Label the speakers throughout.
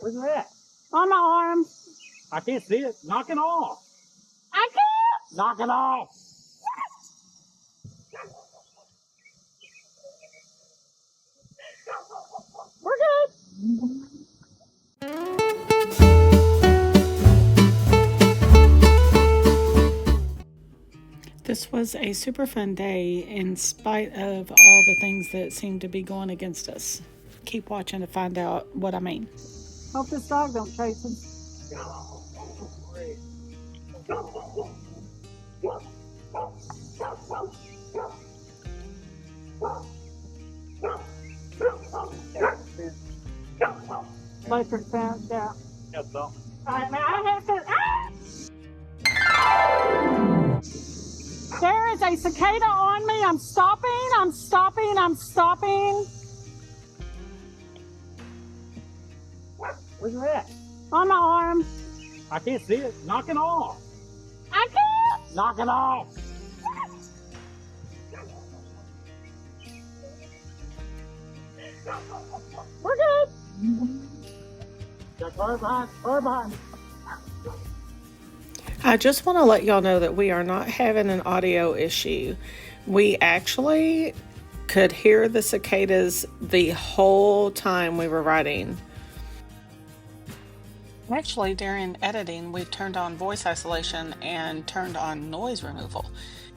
Speaker 1: Where's it at?
Speaker 2: On my arm.
Speaker 1: I can't see it. Knock it off.
Speaker 2: I can't.
Speaker 1: Knock it off.
Speaker 2: We're good. This was a super fun day in spite of all the things that seem to be going against us. Keep watching to find out what I mean. Hope this dog don't chase us. Electric fence, yeah.
Speaker 1: Yes, so.
Speaker 2: All right, now I have to. There is a cicada on me. I'm stopping. I'm stopping. I'm stopping.
Speaker 1: Where's it at?
Speaker 2: On my arm.
Speaker 1: I can't see it. Knock it off.
Speaker 2: I can't.
Speaker 1: Knock it off.
Speaker 2: We're good.
Speaker 1: Got car behind. Car behind.
Speaker 2: I just want to let y'all know that we are not having an audio issue. We actually could hear the cicadas the whole time we were riding. Actually, during editing, we turned on voice isolation and turned on noise removal,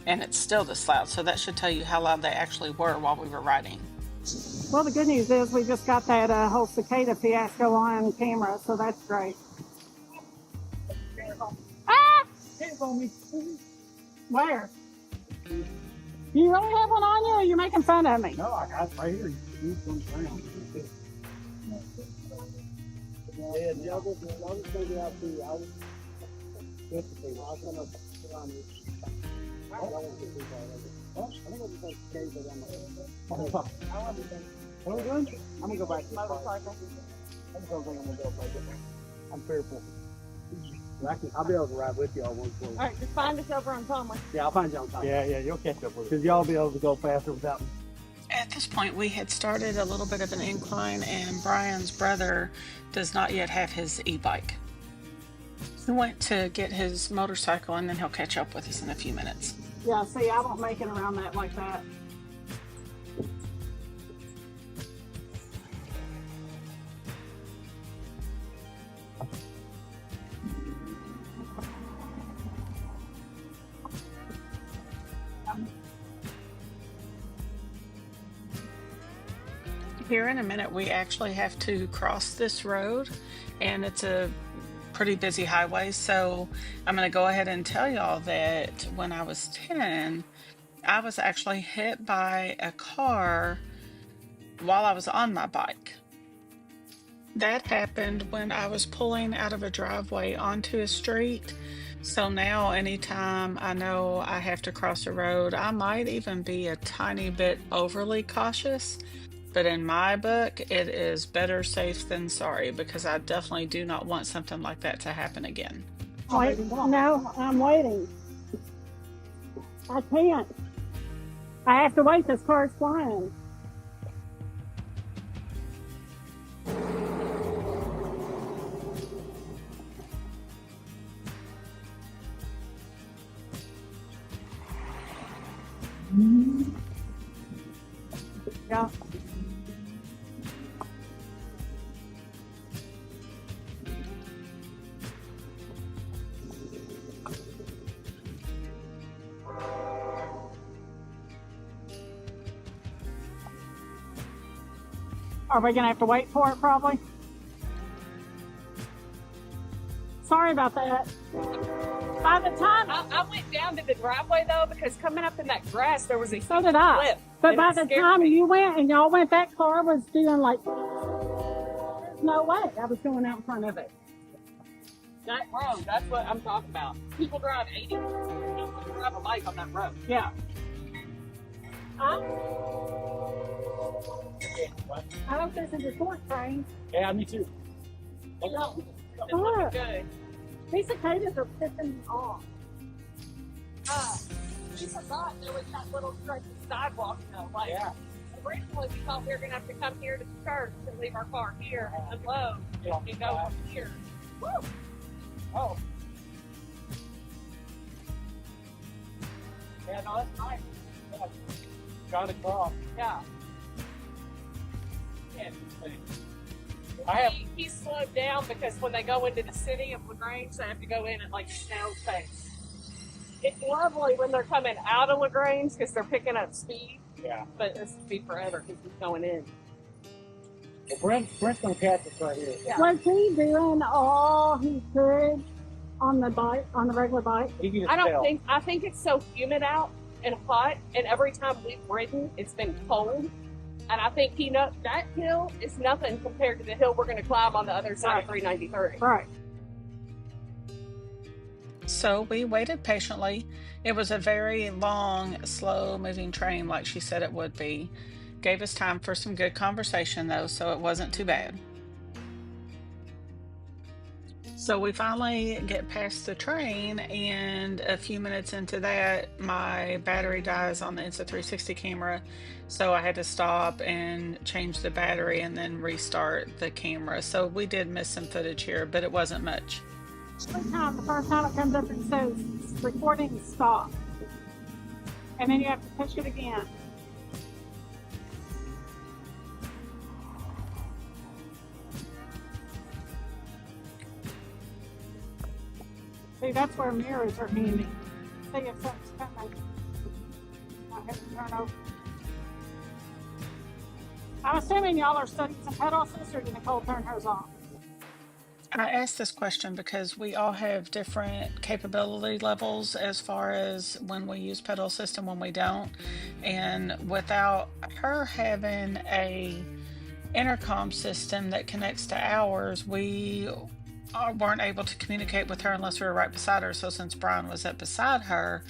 Speaker 2: and it's still this loud, so that should tell you how loud they actually were while we were riding. Well, the good news is we just got that whole cicada fiasco on camera, so that's great.
Speaker 1: Hands on me.
Speaker 2: Where? You really have one on you, or you're making fun of me?
Speaker 1: No, I got it right here. You can around. Yeah, the other going to be out too. I was going to put on you. I think I'll just like skate around the What are we doing? I'm going to go back to the motorcycle. I just don't think I'm going to go back there. I'm fearful. I'll be able to ride with y'all once more.
Speaker 2: All right, just find us over on Tomlin.
Speaker 1: Yeah, I'll find you on time. Yeah, you'll catch up with us. Because y'all will be able to go faster without me.
Speaker 2: At this point, we had started a little bit of an incline, and Brian's brother does not yet have his e-bike. He went to get his motorcycle, and then he'll catch up with us in a few minutes. Yeah, see, I won't make it around that like that. Here in a minute, we actually have to cross this road, and it's a pretty busy highway. So I'm going to go ahead and tell y'all that when I was 10, I was actually hit by a car while I was on my bike. That happened when I was pulling out of a driveway onto a street. So now anytime I know I have to cross a road, I might even be a tiny bit overly cautious. But in my book, it is better safe than sorry, because I definitely do not want something like that to happen again. Wait, no, I'm waiting. I can't. I have to wait. This car's flying. Yeah. Are we gonna have to wait for it probably? Sorry about that. By the time
Speaker 3: I went down to the driveway though, because coming up in that grass there was a
Speaker 2: so did I.
Speaker 3: cliff.
Speaker 2: But by the time you went and y'all went, that car was doing like, there's no way I was going out in front of it.
Speaker 3: That road, that's what I'm talking about. People drive 80. People drive a bike on that road.
Speaker 2: Yeah. I hope this is a short train.
Speaker 1: Yeah, me too.
Speaker 2: Look.
Speaker 3: Good.
Speaker 2: These cicadas are pissing me off.
Speaker 3: We forgot there was that little stretch of sidewalk, you know, like
Speaker 1: Yeah.
Speaker 3: originally we thought we were gonna have to come here to the church and leave our car here and unload and go from here. Woo! Oh. Yeah, no, that's nice. Yeah.
Speaker 1: Got it off.
Speaker 3: Yeah. Yeah. He slowed down because when they go into the city of Lagrange, they have to go in at like snail's pace. It's lovely when they're coming out of Lagrange because they're picking up speed.
Speaker 1: Yeah.
Speaker 3: But this will be forever because he's going in.
Speaker 1: Well, Brent's gonna catch us right here.
Speaker 3: Yeah.
Speaker 4: Was he doing all he could on the bike, on the regular bike?
Speaker 1: He can just
Speaker 3: I
Speaker 1: tell.
Speaker 3: think it's so humid out and hot, and every time we've ridden, it's been cold. And I think he knows that hill is nothing compared to the hill we're going to climb on the other side of 393.
Speaker 4: Right.
Speaker 2: So we waited patiently. It was a very long, slow moving train, like she said it would be. Gave us time for some good conversation, though, so it wasn't too bad. So we finally get past the train, and a few minutes into that, my battery dies on the Insta360 camera. So I had to stop and change the battery and then restart the camera. So we did miss some footage here, but it wasn't much.
Speaker 4: The first time it comes up and says recording stop. And then you have to push it again. See, that's where mirrors are handy. See if something's coming. I have to turn over. I'm assuming y'all are studying some pedal assist, or did Nicole turn hers off?
Speaker 2: I asked this question because we all have different capability levels as far as when we use pedal assist and when we don't. And without her having a intercom system that connects to ours, we weren't able to communicate with her unless we were right beside her. So since Brian was up beside her,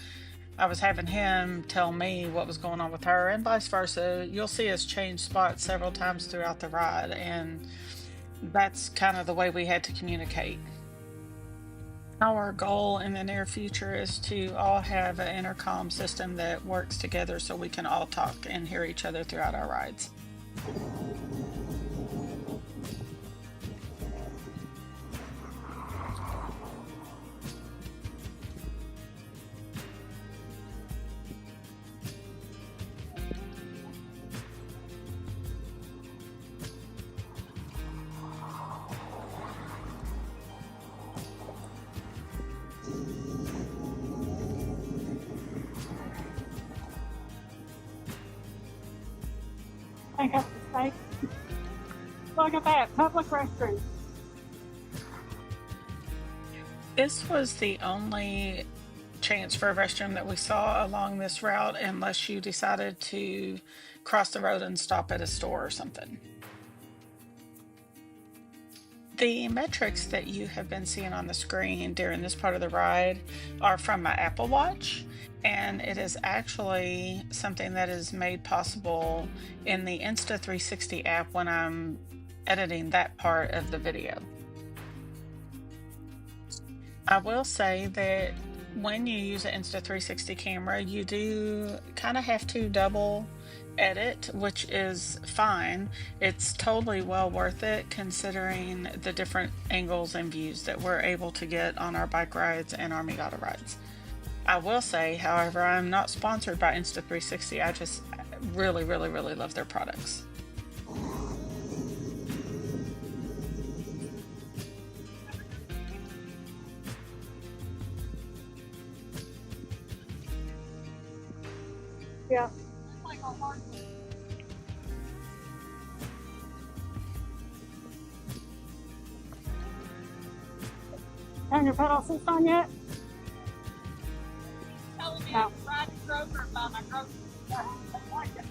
Speaker 2: I was having him tell me what was going on with her, and vice versa. You'll see us change spots several times throughout the ride, and that's kind of the way we had to communicate. Our goal in the near future is to all have an intercom system that works together so we can all talk and hear each other throughout our rides.
Speaker 4: I think that's a mistake. Look at that, public restroom.
Speaker 2: This was the only chance for a restroom that we saw along this route, unless you decided to cross the road and stop at a store or something. The metrics that you have been seeing on the screen during this part of the ride are from my Apple Watch, and it is actually something that is made possible in the Insta360 app when I'm editing that part of the video. I will say that when you use an Insta360 camera, you do kind of have to double edit, which is fine. It's totally well worth it considering the different angles and views that we're able to get on our bike rides and our Miata rides. I will say, however, I'm not sponsored by Insta360. I just really, really, really love their products.
Speaker 4: Yeah. Turn your pedal assist on yet?
Speaker 3: Telling me
Speaker 4: No.
Speaker 3: to ride the Kroger by my grocery. I like it.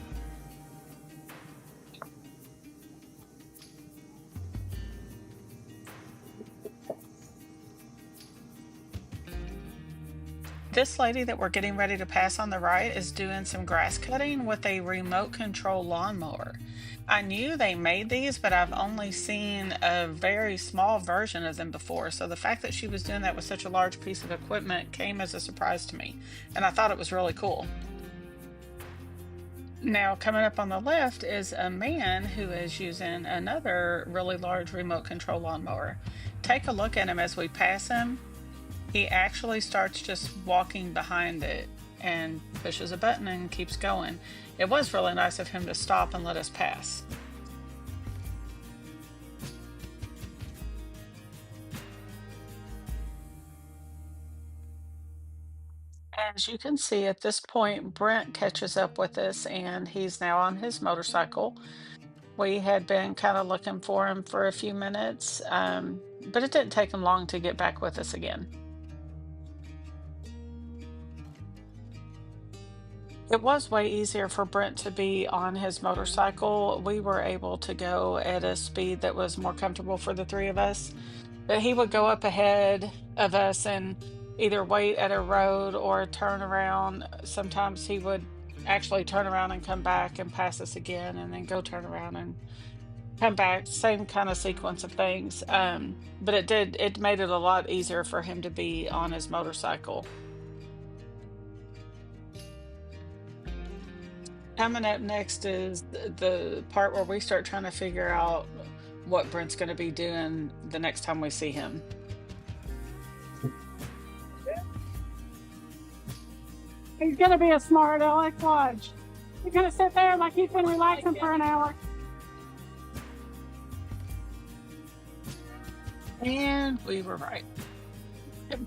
Speaker 2: This lady that we're getting ready to pass on the right is doing some grass cutting with a remote control lawnmower. I knew they made these, but I've only seen a very small version of them before, so the fact that she was doing that with such a large piece of equipment came as a surprise to me, and I thought it was really cool. Now, coming up on the left is a man who is using another really large remote control lawnmower. Take a look at him as we pass him. He actually starts just walking behind it and pushes a button and keeps going. It was really nice of him to stop and let us pass. As you can see at this point, Brent catches up with us and he's now on his motorcycle. We had been kind of looking for him for a few minutes, but it didn't take him long to get back with us again. It was way easier for Brent to be on his motorcycle. We were able to go at a speed that was more comfortable for the three of us. But he would go up ahead of us and either wait at a road or turn around. Sometimes he would actually turn around and come back and pass us again and then go turn around and come back. Same kind of sequence of things. But it made it a lot easier for him to be on his motorcycle. Coming up next is the part where we start trying to figure out what Brent's going to be doing the next time we see him.
Speaker 4: He's gonna be a smart aleck. Watch. He's gonna sit there like he's been relaxing for an hour.
Speaker 2: And we were right.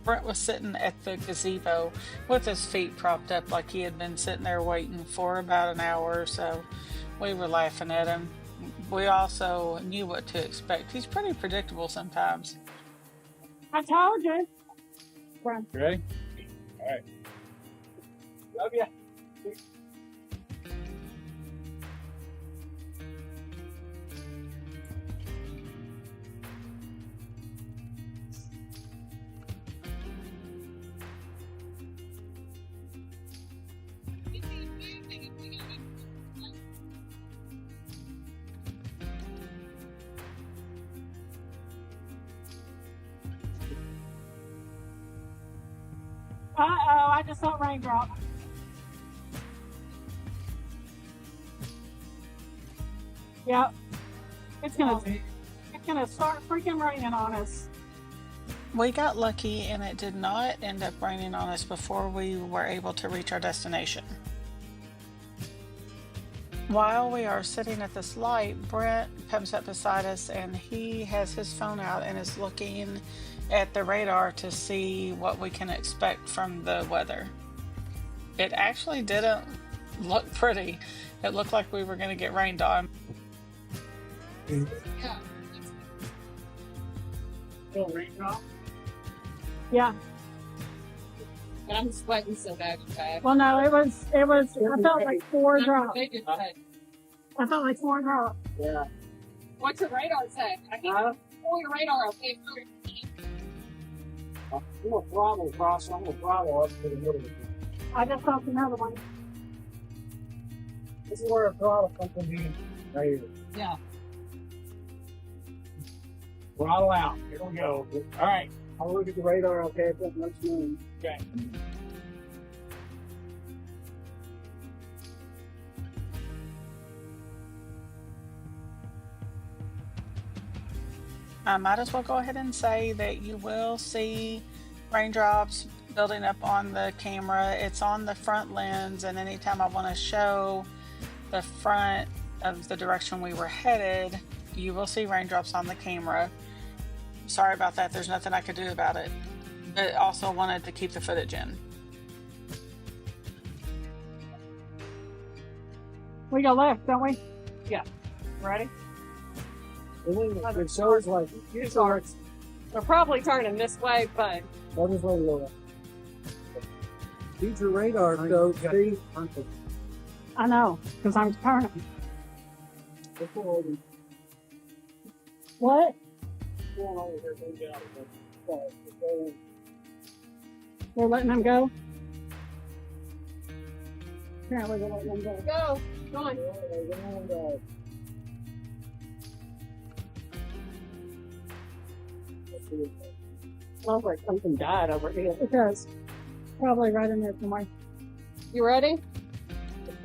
Speaker 2: Brent was sitting at the gazebo with his feet propped up like he had been sitting there waiting for about an hour or so. We were laughing at him. We also knew what to expect. He's pretty predictable sometimes.
Speaker 4: I told you.
Speaker 1: You ready? All right. Love ya.
Speaker 4: Uh-oh, I just saw a raindrop. Yep. It's gonna start freaking raining on us.
Speaker 2: We got lucky and it did not end up raining on us before we were able to reach our destination. While we are sitting at this light, Brent comes up beside us and he has his phone out and is looking at the radar to see what we can expect from the weather. It actually didn't look pretty. It looked like we were going to get rained on.
Speaker 3: Yeah.
Speaker 1: Little raindrop.
Speaker 4: Yeah.
Speaker 3: And I'm sweating so bad.
Speaker 4: Well, no, it was, I felt like 4 drops.
Speaker 3: They did that.
Speaker 4: I felt like 4 drops.
Speaker 1: Yeah.
Speaker 3: What's your radar say? I can't pull your radar up.
Speaker 1: I'm gonna throttle across. I'm gonna throttle up to the middle of it.
Speaker 4: I just felt another one.
Speaker 1: This is where a throttle comes in. Right here.
Speaker 3: Yeah.
Speaker 1: Throttle out. Here we go. All right. I'll look at the radar. Okay. It doesn't look smooth. Okay.
Speaker 2: I might as well go ahead and say that you will see raindrops building up on the camera. It's on the front lens, and anytime I want to show the front of the direction we were headed, you will see raindrops on the camera. Sorry about that. There's nothing I could do about it. But also wanted to keep the footage in.
Speaker 4: We go left, don't we?
Speaker 3: Ready?
Speaker 1: It shows like it starts.
Speaker 3: They're probably turning this way, but
Speaker 1: That is where we're at. Future radar shows speed.
Speaker 4: I know, because I'm turning. What? We're letting them go? Yeah, we're gonna let them go.
Speaker 3: go. Go on.
Speaker 4: Smells like something died over here. It does. Probably right in there somewhere.
Speaker 3: You ready?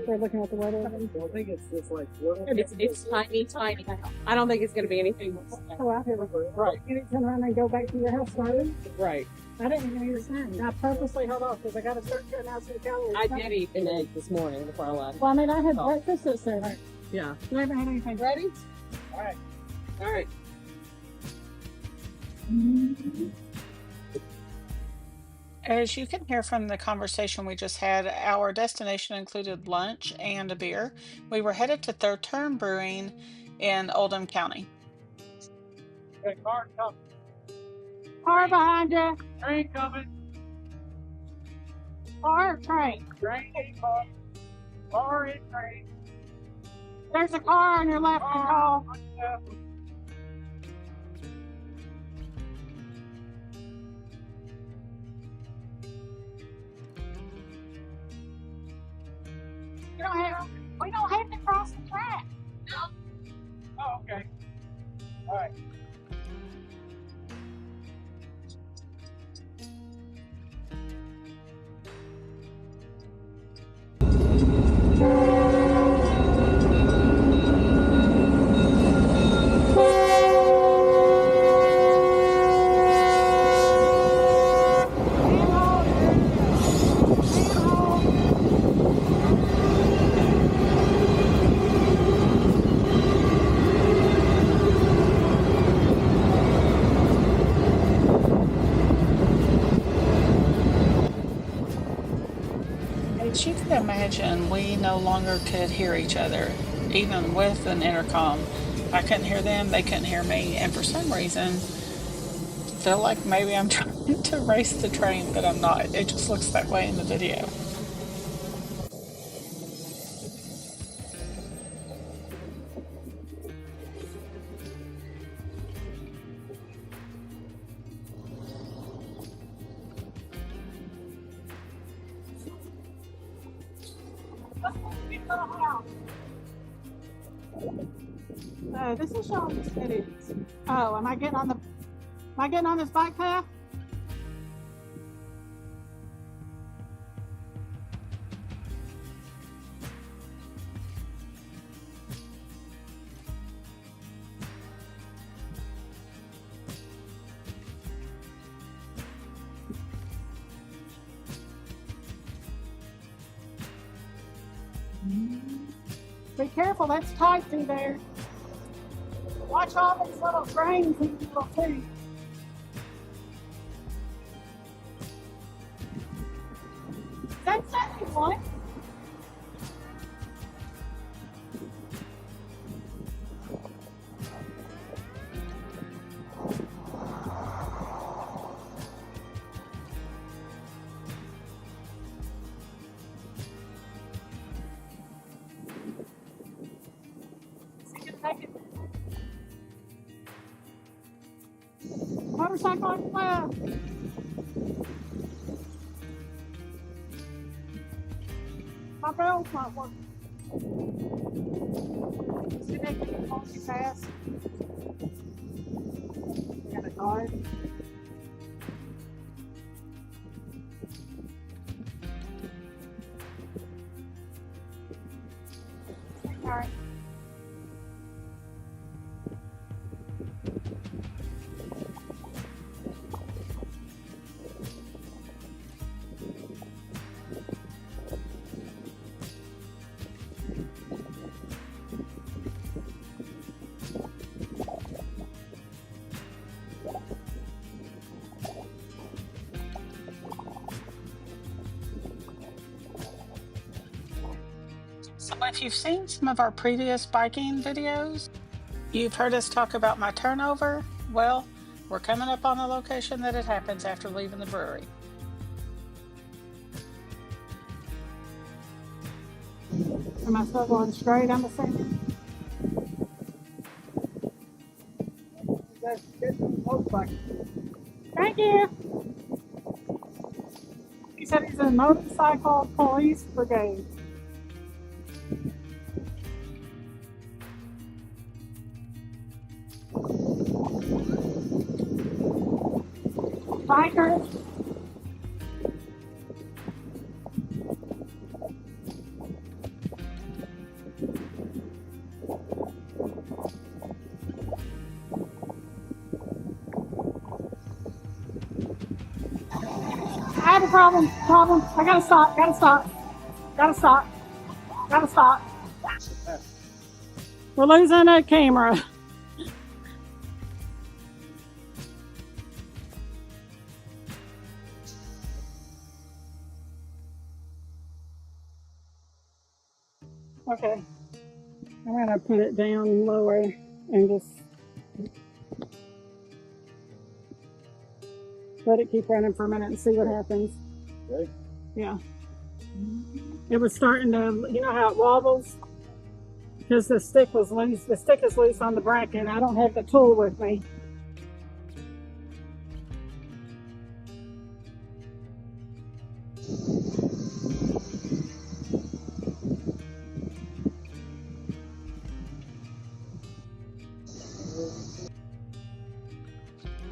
Speaker 4: We're looking at the weather.
Speaker 1: I think it's just like
Speaker 3: It's tiny, tiny. I don't think it's going to be anything.
Speaker 4: Oh, out here.
Speaker 1: right,
Speaker 4: You need to turn around and go back to your house, Marvin.
Speaker 1: right.
Speaker 4: I didn't even hear your sign. I purposely held off because I got to start getting out to the calories.
Speaker 3: I did eat an egg this morning before I left.
Speaker 4: Well, I mean, I had breakfast at 7.
Speaker 3: Yeah.
Speaker 4: I haven't had anything. Ready?
Speaker 1: All right.
Speaker 3: All right.
Speaker 2: As you can hear from the conversation we just had, our destination included lunch and a beer. We were headed to Turn Brewing in Oldham County.
Speaker 1: Okay, car coming.
Speaker 4: Car behind you.
Speaker 1: Train coming.
Speaker 4: Car or train?
Speaker 1: Train car. Car and train.
Speaker 4: There's a car on your left hand call. We don't have to cross the track.
Speaker 1: Oh, okay. All right.
Speaker 2: As you can imagine, we no longer could hear each other, even with an intercom. I couldn't hear them, they couldn't hear me, and for some reason, feel like maybe I'm trying to race the train, but I'm not. It just looks that way in the video.
Speaker 4: This is showing cities. Oh, am I getting on this bike path? Be careful, that's tight through there. Watch all these little drains in the little feet. That's one. Motorcycle on the left. My bell's not working. See, they can multitask. Got a guard. All right.
Speaker 2: So if you've seen some of our previous biking videos, you've heard us talk about my turnover. Well, we're coming up on the location that it happens after leaving the brewery.
Speaker 4: Am I still going straight? I'm assuming. Thank you. He said he's in motorcycle police brigade. Bikers. problem. I gotta stop. We're losing a camera. Okay. I'm gonna put it down lower and just let it keep running for a minute and see what happens.
Speaker 1: Okay.
Speaker 4: Yeah. It was starting to, you know how it wobbles? Because the stick was loose. The stick is loose on the bracket. I don't have the tool with me.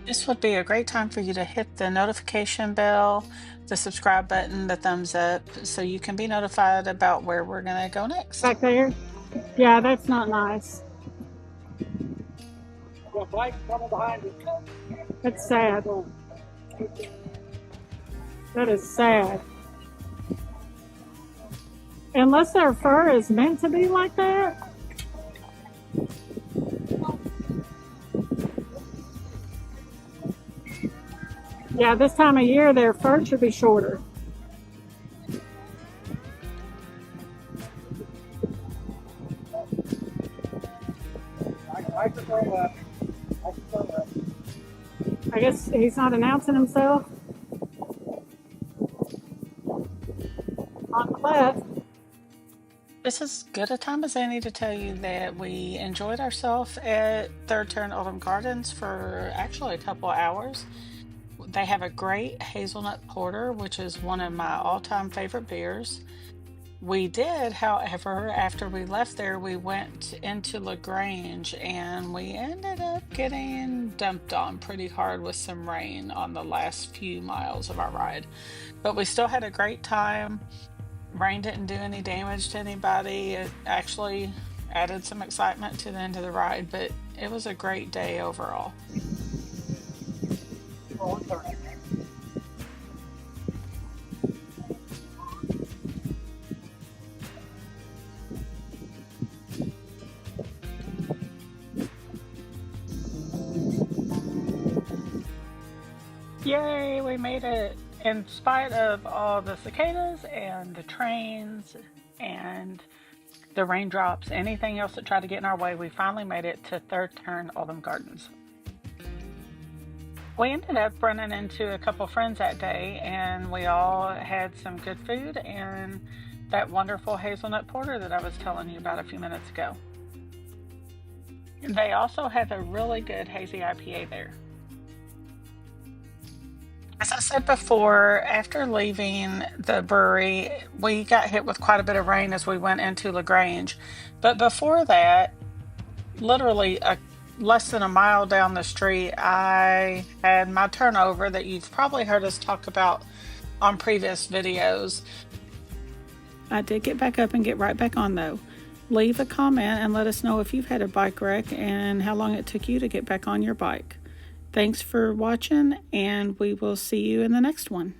Speaker 2: This would be a great time for you to hit the notification bell, the subscribe button, the thumbs up, so you can be notified about where we're going to go next.
Speaker 4: Back there? Yeah, that's not nice.
Speaker 1: Got a bike coming behind you.
Speaker 4: That's sad. That is sad. Unless their fur is meant to be like that. Yeah, this time of year their fur should be shorter.
Speaker 1: Microphone left.
Speaker 4: I guess he's not announcing himself. On the left.
Speaker 2: This is good a time as any to tell you that we enjoyed ourselves at Turn Oldham Gardens for actually a couple hours. They have a great hazelnut porter, which is one of my all-time favorite beers. We did, however, after we left there, we went into Lagrange and we ended up getting dumped on pretty hard with some rain on the last few miles of our ride. But we still had a great time. Rain didn't do any damage to anybody. It actually added some excitement to the end of the ride, but it was a great day overall. Yay, we made it. In spite of all the cicadas and the trains and the raindrops, anything else that tried to get in our way, we finally made it to Turn Oldham Gardens. We ended up running into a couple friends that day, and we all had some good food and that wonderful hazelnut porter that I was telling you about a few minutes ago. They also had a really good hazy IPA there. As I said before, after leaving the brewery, we got hit with quite a bit of rain as we went into Lagrange. But before that, literally less than a mile down the street, I had my turnover that you've probably heard us talk about on previous videos. I did get back up and get right back on though. Leave a comment and let us know if you've had a bike wreck and how long it took you to get back on your bike. Thanks for watching, and we will see you in the next one.